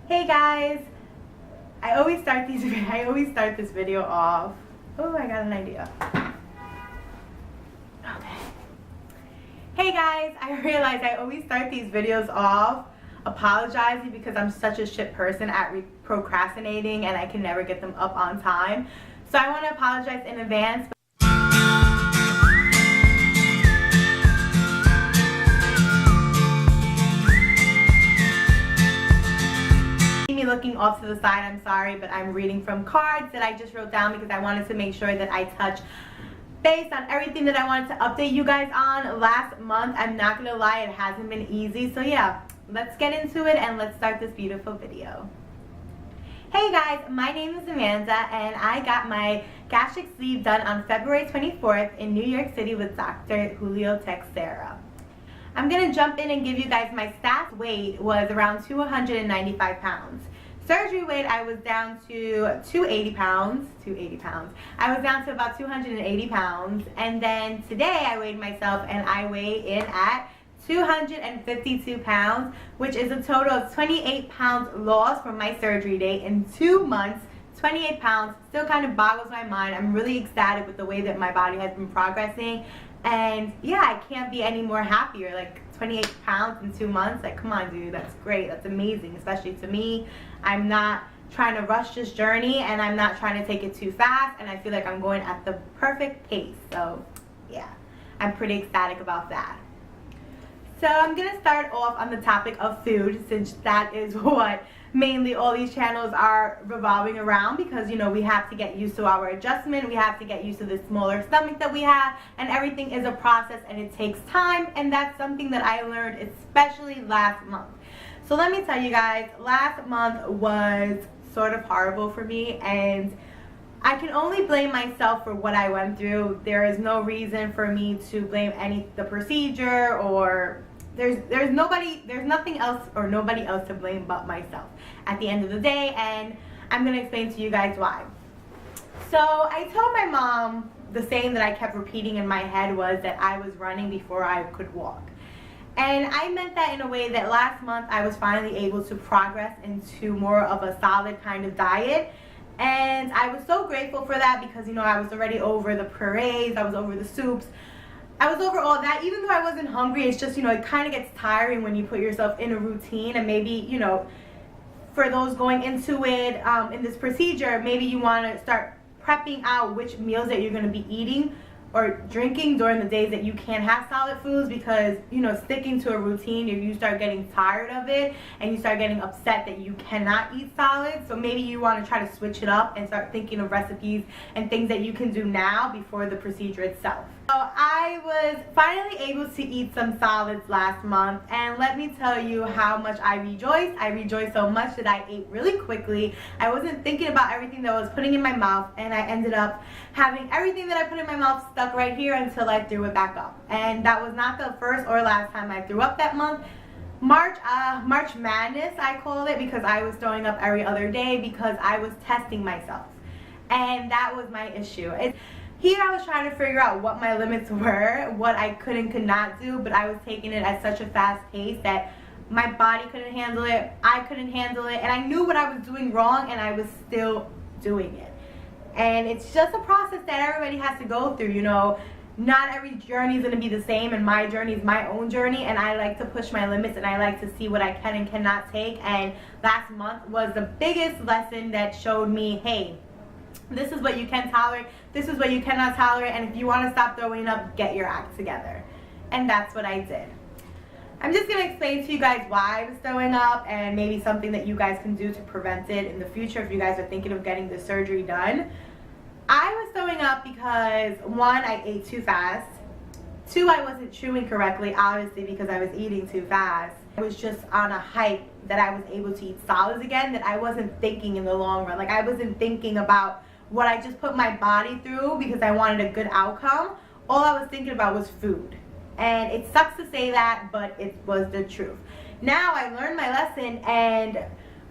Hey guys, I always start this video off. Oh, I got an idea. Okay. Hey guys, I realized I always start these videos off apologizing because I'm such a shit person at procrastinating and I can never get them up on time. So I want to apologize in advance. Me looking off to the side, I'm sorry, but I'm reading from cards that I just wrote down because I wanted to make sure that I touch based on everything that I wanted to update you guys on last month. I'm not gonna lie, it hasn't been easy. So yeah, let's get into it and let's start this beautiful video. Hey guys, my name is Amanda and I got my gastric sleeve done on February 24th in New York City with Dr. Julio Texera. I'm going to jump in and give you guys my stats. Weight was around 295 pounds. Surgery weight, I was down to 280 pounds. I was down to about 280 pounds. And then today I weighed myself and I weigh in at 252 pounds, which is a total of 28 pounds lost from my surgery date in 2 months. 28 pounds still kind of boggles my mind. I'm really ecstatic with the way that my body has been progressing. And yeah, I can't be any more happier. Like 28 pounds in 2 months, like come on dude, that's great, that's amazing, especially to me. I'm not trying to rush this journey and I'm not trying to take it too fast, and I feel like I'm going at the perfect pace. So yeah, I'm pretty ecstatic about that. So I'm gonna start off on the topic of food, since that is what mainly all these channels are revolving around, because you know we have to get used to our adjustment, we have to get used to the smaller stomach that we have, and everything is a process and it takes time, and that's something that I learned especially last month. So let me tell you guys, last month was sort of horrible for me, and I can only blame myself for what I went through. There is no reason for me to blame the procedure, or there's nothing else or nobody else to blame but myself at the end of the day, and I'm gonna explain to you guys why. So I told my mom the saying that I kept repeating in my head was that I was running before I could walk. And I meant that in a way that last month I was finally able to progress into more of a solid kind of diet. And I was so grateful for that because, you know, I was already over the purees, I was over the soups, I was over all that. Even though I wasn't hungry, it's just, you know, it kind of gets tiring when you put yourself in a routine. And maybe, you know, for those going into it in this procedure, maybe you want to start prepping out which meals that you're going to be eating or drinking during the days that you can't have solid foods, because you know, sticking to a routine, if you start getting tired of it and you start getting upset that you cannot eat solids, so maybe you want to try to switch it up and start thinking of recipes and things that you can do now before the procedure itself. So I was finally able to eat some solids last month, and let me tell you how much I rejoiced. I rejoiced so much that I ate really quickly. I wasn't thinking about everything that I was putting in my mouth, and I ended up having everything that I put in my mouth stuck right here until I threw it back up. And that was not the first or last time I threw up that month. March Madness, I call it, because I was throwing up every other day because I was testing myself, and that was my issue. Here I was trying to figure out what my limits were, what I could and could not do, but I was taking it at such a fast pace that my body couldn't handle it, I couldn't handle it, and I knew what I was doing wrong, and I was still doing it. And it's just a process that everybody has to go through, you know. Not every journey is going to be the same, and my journey is my own journey, and I like to push my limits, and I like to see what I can and cannot take. And last month was the biggest lesson that showed me, hey, this is what you can tolerate, this is what you cannot tolerate, and if you want to stop throwing up, get your act together. And that's what I did. I'm just going to explain to you guys why I was throwing up, and maybe something that you guys can do to prevent it in the future if you guys are thinking of getting the surgery done. I was throwing up because 1, I ate too fast. 2, I wasn't chewing correctly, obviously, because I was eating too fast. I was just on a hype that I was able to eat solids again, that I wasn't thinking in the long run. Like, I wasn't thinking about what I just put my body through because I wanted a good outcome. All I was thinking about was food. And it sucks to say that, but it was the truth. Now I learned my lesson, and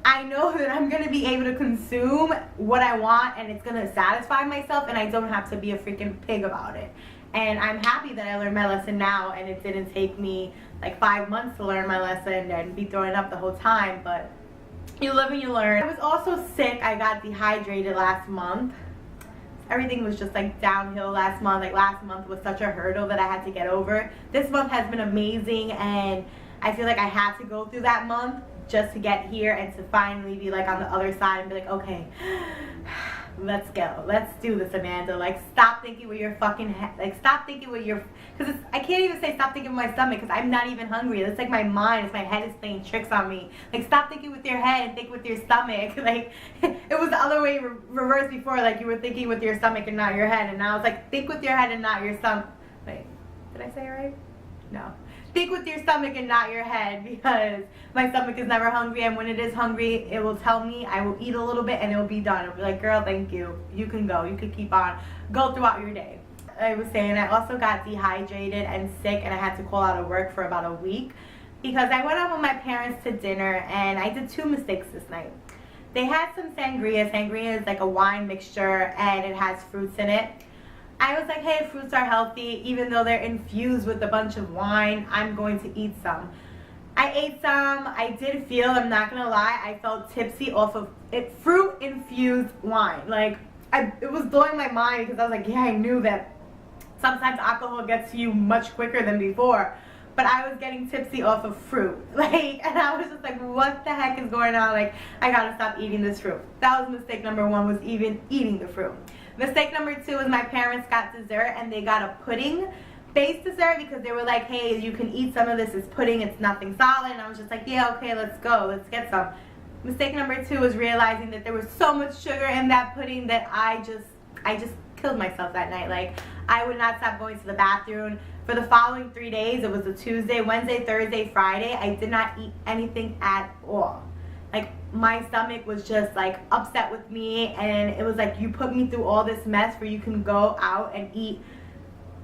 I know that I'm going to be able to consume what I want, and it's going to satisfy myself, and I don't have to be a freaking pig about it. And I'm happy that I learned my lesson now, and it didn't take me like 5 months to learn my lesson and be throwing up the whole time. But You live and you learn. I was also sick. I got dehydrated last month. Everything was just like downhill last month. Like last month was such a hurdle that I had to get over. This month has been amazing, and I feel like I had to go through that month just to get here and to finally be like on the other side and be like, okay, let's go. Let's do this, Amanda. Like, stop thinking with your fucking head. Like, stop thinking with your, because I can't even say stop thinking with my stomach because I'm not even hungry. It's like my mind, it's my head is playing tricks on me. Like, stop thinking with your head and think with your stomach. Like, it was the other way reversed before. Like, you were thinking with your stomach and not your head. And now it's like, think with your head and not your stomach. Wait, did I say it right? No. Think with your stomach and not your head, because my stomach is never hungry, and when it is hungry, it will tell me. I will eat a little bit and it will be done. It'll be like, girl, thank you. You can go. You can keep on. Go throughout your day. I was saying I also got dehydrated and sick, and I had to call out of work for about a week because I went out with my parents to dinner, and I did 2 mistakes this night. They had some sangria. Sangria is like a wine mixture, and it has fruits in it. I was like, hey, fruits are healthy. Even though they're infused with a bunch of wine, I'm going to eat some. I ate some. I did feel, I'm not going to lie, I felt tipsy off of it, fruit-infused wine. Like, it was blowing my mind because I was like, yeah, I knew that sometimes alcohol gets to you much quicker than before. But I was getting tipsy off of fruit. Like, and I was just like, what the heck is going on? Like, I got to stop eating this fruit. That was mistake number 1, was even eating the fruit. Mistake number 2 was my parents got dessert, and they got a pudding-based dessert because they were like, hey, you can eat some of this. It's pudding. It's nothing solid. And I was just like, yeah, okay, let's go. Let's get some. Mistake number 2 was realizing that there was so much sugar in that pudding that I just killed myself that night. Like, I would not stop going to the bathroom. For the following 3 days, it was a Tuesday, Wednesday, Thursday, Friday, I did not eat anything at all. Like, my stomach was just like upset with me, and it was like, you put me through all this mess where you can go out and eat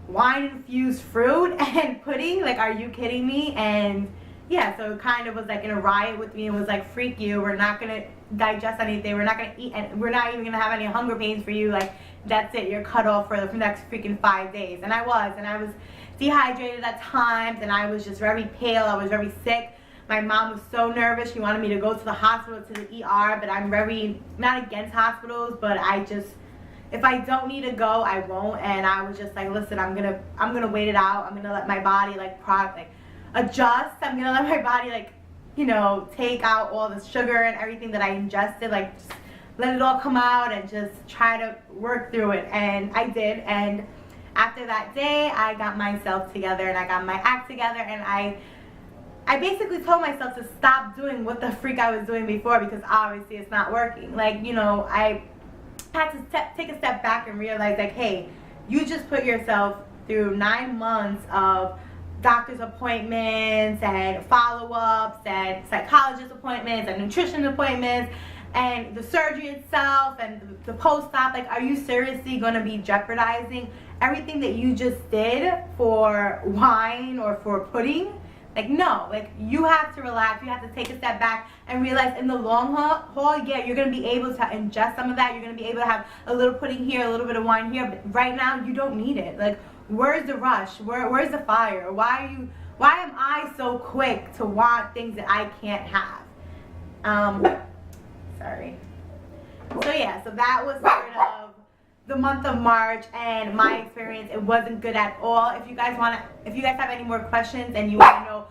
wine infused fruit and pudding. Like, are you kidding me? And yeah, so it kind of was like in a riot with me and was like, freak you, we're not gonna digest anything, we're not gonna eat, and we're not even gonna have any hunger pains for you. Like, that's it, you're cut off for the next freaking 5 days. And I was dehydrated at times, and I was just very pale. I was very sick. My mom was so nervous. She wanted me to go to the hospital, to the ER, but I'm very, not against hospitals, but I just, if I don't need to go, I won't. And I was just like, listen, I'm gonna wait it out. I'm gonna let my body like adjust. I'm gonna let my body like, you know, take out all the sugar and everything that I ingested, like just let it all come out and just try to work through it. And I did. And after that day, I got myself together and I got my act together, and I basically told myself to stop doing what the freak I was doing before, because obviously it's not working. Like, you know, I had to take a step back and realize, like, hey, you just put yourself through 9 months of doctor's appointments and follow-ups and psychologist appointments and nutrition appointments and the surgery itself and the post-op. Like, are you seriously going to be jeopardizing everything that you just did for wine or for pudding? Like, no. Like, you have to relax. You have to take a step back and realize in the long haul, yeah, you're going to be able to ingest some of that. You're going to be able to have a little pudding here, a little bit of wine here. But right now, you don't need it. Like, where's the rush? Where's the fire? Why am I so quick to want things that I can't have? Sorry. So, yeah. So that was sort of the month of March and my experience. It wasn't good at all. If you guys have any more questions and you want to know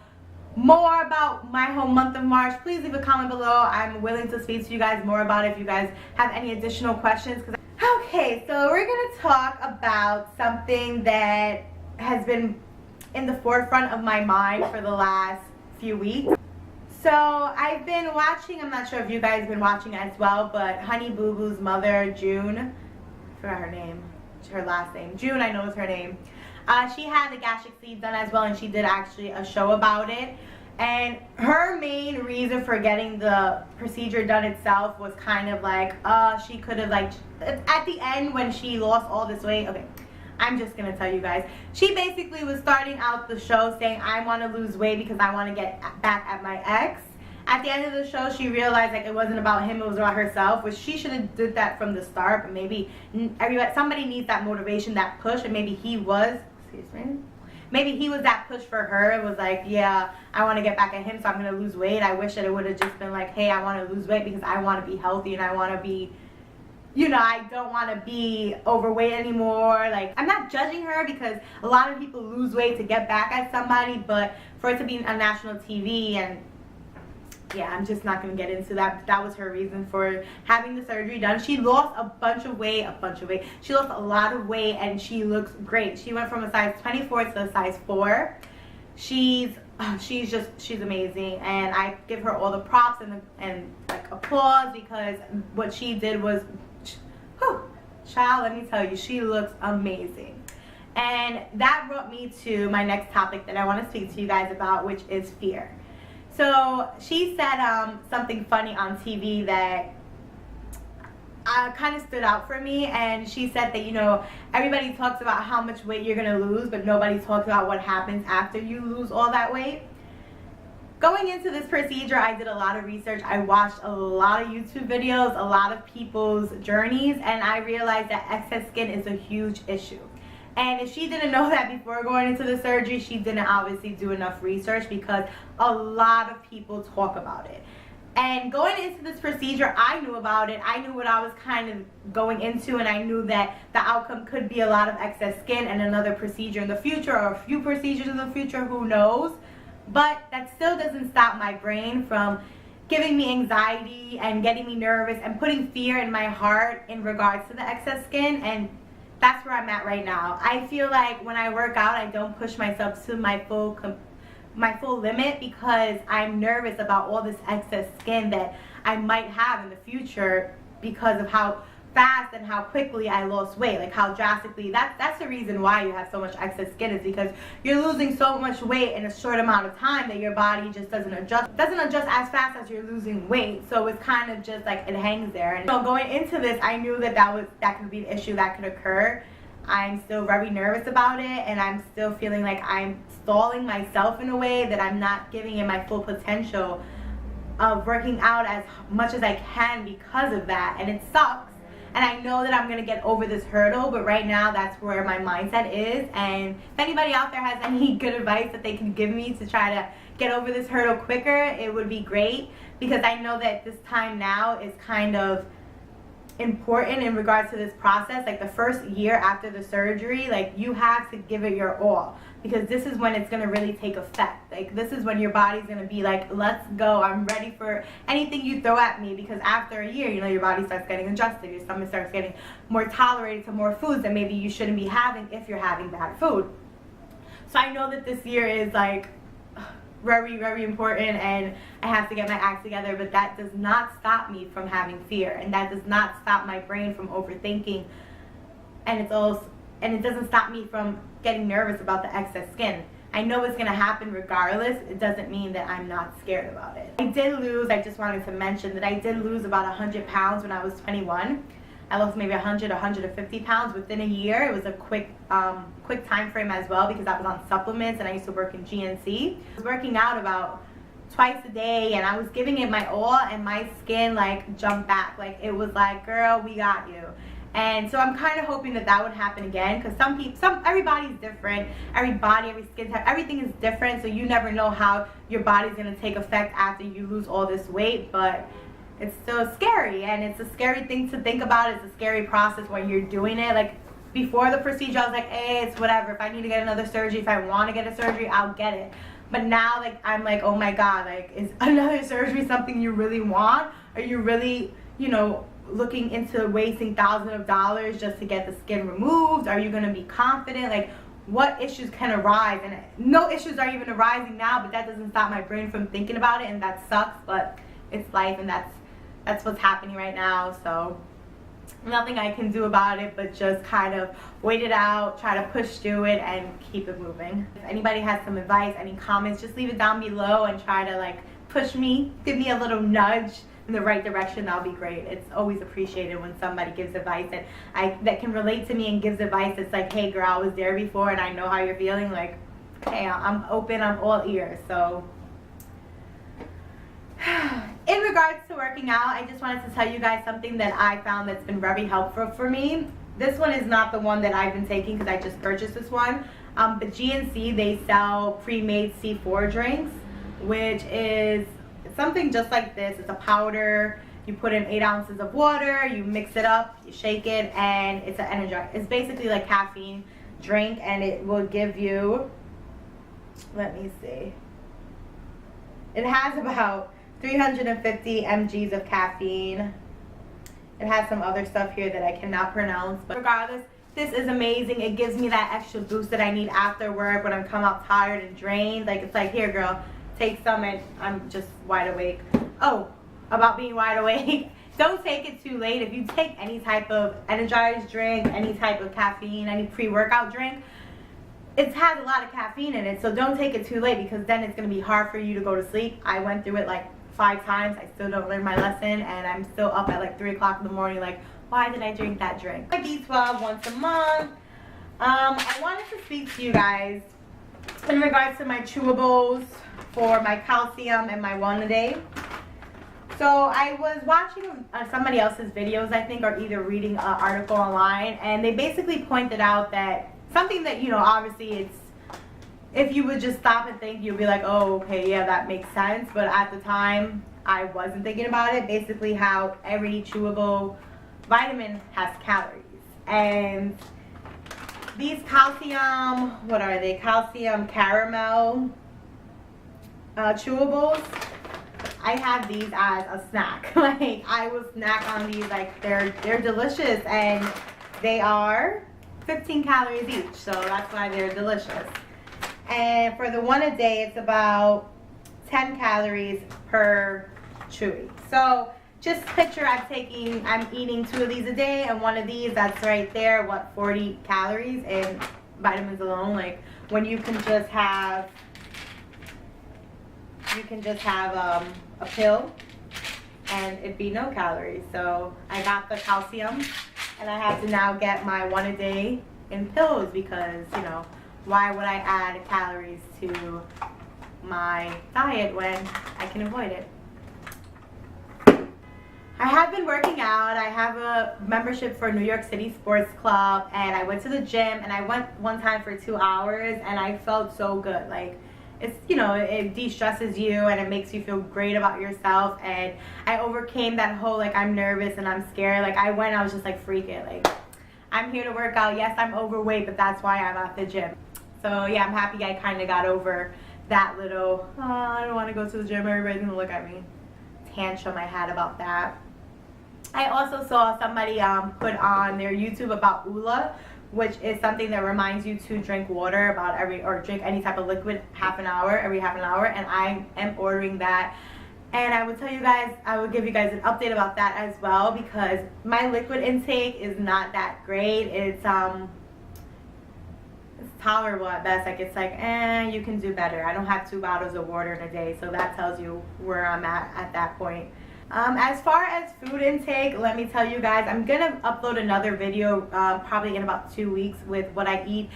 more about my whole month of March, please leave a comment below. I'm willing to speak to you guys more about it if you guys have any additional questions. Okay, so we're gonna talk about something that has been in the forefront of my mind for the last few weeks. So I've been watching, I'm not sure if you guys have been watching as well, but Honey Boo Boo's mother, June, I forgot her name, her last name, June, I know is her name. She had the gastric sleeve done as well, and she did actually a show about it. And her main reason for getting the procedure done itself was kind of like, she could have, like, at the end when she lost all this weight, okay, I'm just going to tell you guys. She basically was starting out the show saying, I want to lose weight because I want to get back at my ex. At the end of the show, she realized, like, it wasn't about him, it was about herself, which she should have did that from the start, but maybe somebody needs that motivation, that push, and maybe he was, maybe he was that push for her. It was like, yeah, I want to get back at him, so I'm going to lose weight. I wish that it would have just been like, hey, I want to lose weight because I want to be healthy and I want to be, you know, I don't want to be overweight anymore. Like, I'm not judging her because a lot of people lose weight to get back at somebody, but for it to be on national TV, and yeah, I'm just not going to get into that. That was her reason for having the surgery done. She lost a bunch of weight. She lost a lot of weight, and she looks great. She went from a size 24 to a size 4. She's amazing, and I give her all the props and like applause, because what she did was, whew, child, let me tell you, she looks amazing. And that brought me to my next topic that I want to speak to you guys about, which is fear. So she said something funny on TV that kind of stood out for me, and she said that, you know, everybody talks about how much weight you're going to lose, but nobody talks about what happens after you lose all that weight. Going into this procedure, I did a lot of research. I watched a lot of YouTube videos, a lot of people's journeys, and I realized that excess skin is a huge issue. And if she didn't know that before going into the surgery, she didn't obviously do enough research, because a lot of people talk about it. And going into this procedure, I knew about it. I knew what I was kind of going into, and I knew that the outcome could be a lot of excess skin and another procedure in the future, or a few procedures in the future, who knows. But that still doesn't stop my brain from giving me anxiety and getting me nervous and putting fear in my heart in regards to the excess skin. And that's where I'm at right now. I feel like when I work out, I don't push myself to my full limit, because I'm nervous about all this excess skin that I might have in the future because of how fast and how quickly I lost weight, like how drastically. That's the reason why you have so much excess skin, is because you're losing so much weight in a short amount of time that your body just doesn't adjust as fast as you're losing weight. So it's kind of just like it hangs there. And so going into this, I knew that could be an issue that could occur. I'm still very nervous about it, and I'm still feeling like I'm stalling myself in a way that I'm not giving it my full potential of working out as much as I can because of that. And it sucks. And I know that I'm going to get over this hurdle, but right now that's where my mindset is. And if anybody out there has any good advice that they can give me to try to get over this hurdle quicker, it would be great, because I know that this time now is kind of important in regards to this process. Like the first year after the surgery, like you have to give it your all, because this is when it's going to really take effect. Like this is when your body's going to be like, let's go, I'm ready for anything you throw at me. Because after a year, you know, your body starts getting adjusted, your stomach starts getting more tolerated to more foods that maybe you shouldn't be having if you're having bad food. So I know that this year is like very, very important, and I have to get my act together, but that does not stop me from having fear, and that does not stop my brain from overthinking, and it doesn't stop me from getting nervous about the excess skin. I know it's going to happen regardless. It doesn't mean that I'm not scared about it. I just wanted to mention that I did lose about 100 pounds when I was 21. I lost maybe 150 pounds within a year. It was a quick time frame as well, because I was on supplements and I used to work in GNC. I was working out about twice a day, and I was giving it my all, and my skin like jumped back. Like it was like, girl, we got you. And so I'm kind of hoping that would happen again, because everybody's different. Every skin type, everything is different. So you never know how your body's gonna take effect after you lose all this weight, but it's still scary, and it's a scary thing to think about. It's a scary process when you're doing it. Like before the procedure, I was like, hey, it's whatever. If I need to get another surgery, if I want to get a surgery, I'll get it. But now, like, I'm like, oh my God, like, is another surgery something you really want? Are you really, you know, looking into wasting thousands of dollars just to get the skin removed? Are you going to be confident? Like, what issues can arise? And no issues are even arising now, but that doesn't stop my brain from thinking about it, and that sucks, but it's life, and that's what's happening right now. So nothing I can do about it but just kind of wait it out, try to push through it, and keep it moving. If anybody has some advice, any comments, just leave it down below and try to like push me, give me a little nudge in the right direction. That'll be great. It's always appreciated when somebody gives advice that can relate to me and gives advice that's like, hey girl, I was there before and I know how you're feeling. Like, hey, I'm open, I'm all ears. So in regards to working out, I just wanted to tell you guys something that I found that's been very helpful for me. This one is not the one that I've been taking because I just purchased this one. But GNC, they sell pre-made C4 drinks, which is something just like this. It's a powder. You put in 8 ounces of water, you mix it up, you shake it, and it's an energy. It's basically like caffeine drink, and it will give you, let me see, it has about 350 mgs of caffeine. It has some other stuff here that I cannot pronounce, but regardless, this is amazing. It gives me that extra boost that I need after work when I'm come out tired and drained. Like, it's like, here girl, take some, and I'm just wide awake. Oh, about being wide awake, don't take it too late. If you take any type of energized drink, any type of caffeine, any pre-workout drink, it has a lot of caffeine in it, so don't take it too late, because then it's going to be hard for you to go to sleep. I went through it like 5 times. I still don't learn my lesson, and I'm still up at like 3 o'clock in the morning like, why did I drink that drink? My B12 once a month. I wanted to speak to you guys in regards to my chewables for my calcium and my one a day. So I was watching somebody else's videos, I think, or either reading an article online, and they basically pointed out that something that, you know, obviously it's, if you would just stop and think, you'll be like, oh, okay, yeah, that makes sense. But at the time, I wasn't thinking about it. Basically how every chewable vitamin has calories. And these calcium, what are they? Calcium caramel chewables. I have these as a snack. Like, I will snack on these. Like, they're delicious, and they are 15 calories each, so that's why they're delicious. And for the one a day, it's about 10 calories per chewy. So just picture I'm eating 2 of these a day, and one of these, that's right there, what, 40 calories in vitamins alone. Like, when you can just have a pill and it'd be no calories. So I got the calcium, and I have to now get my one a day in pills, because, you know, why would I add calories to my diet when I can avoid it? I have been working out. I have a membership for New York City Sports Club, and I went to the gym, and I went one time for 2 hours, and I felt so good. Like, it's, you know, it de-stresses you, and it makes you feel great about yourself. And I overcame that whole, like, I'm nervous and I'm scared. Like, I was just like, freak it. Like, I'm here to work out. Yes, I'm overweight, but that's why I'm at the gym. So yeah, I'm happy I kind of got over that little, oh, I don't want to go to the gym, everybody's gonna look at me, tantrum I had about that. I also saw somebody put on their YouTube about Ula, which is something that reminds you to drink water or drink any type of liquid every half an hour, and I am ordering that. And I would tell you guys, I would give you guys an update about that as well, because my liquid intake is not that great. It's tolerable at best. Like, it's like, you can do better. I don't have 2 bottles of water in a day, so that tells you where I'm at that point. As far as food intake, let me tell you guys, I'm gonna upload another video probably in about 2 weeks with what I eat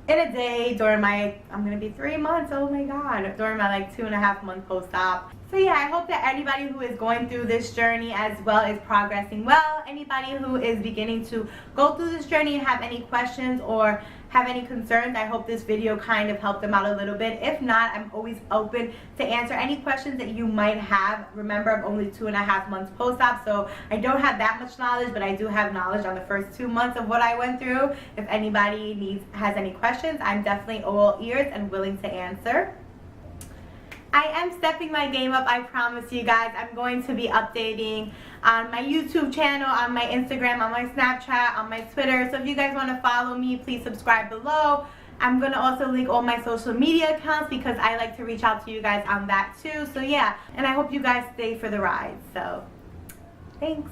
in a day during my, I'm gonna be 3 months, oh my god, during my like 2.5 month post-op. So yeah, I hope that anybody who is going through this journey as well is progressing well. Anybody who is beginning to go through this journey and have any questions or have any concerns, I hope this video kind of helped them out a little bit. If not, I'm always open to answer any questions that you might have. Remember, I'm only 2.5 months post-op, so I don't have that much knowledge, but I do have knowledge on the first 2 months of what I went through. If anybody has any questions, I'm definitely all ears and willing to answer. I am stepping my game up, I promise you guys. I'm going to be updating on my YouTube channel, on my Instagram, on my Snapchat, on my Twitter. So if you guys want to follow me, please subscribe below. I'm going to also link all my social media accounts, because I like to reach out to you guys on that too. So yeah, and I hope you guys stay for the ride. So thanks.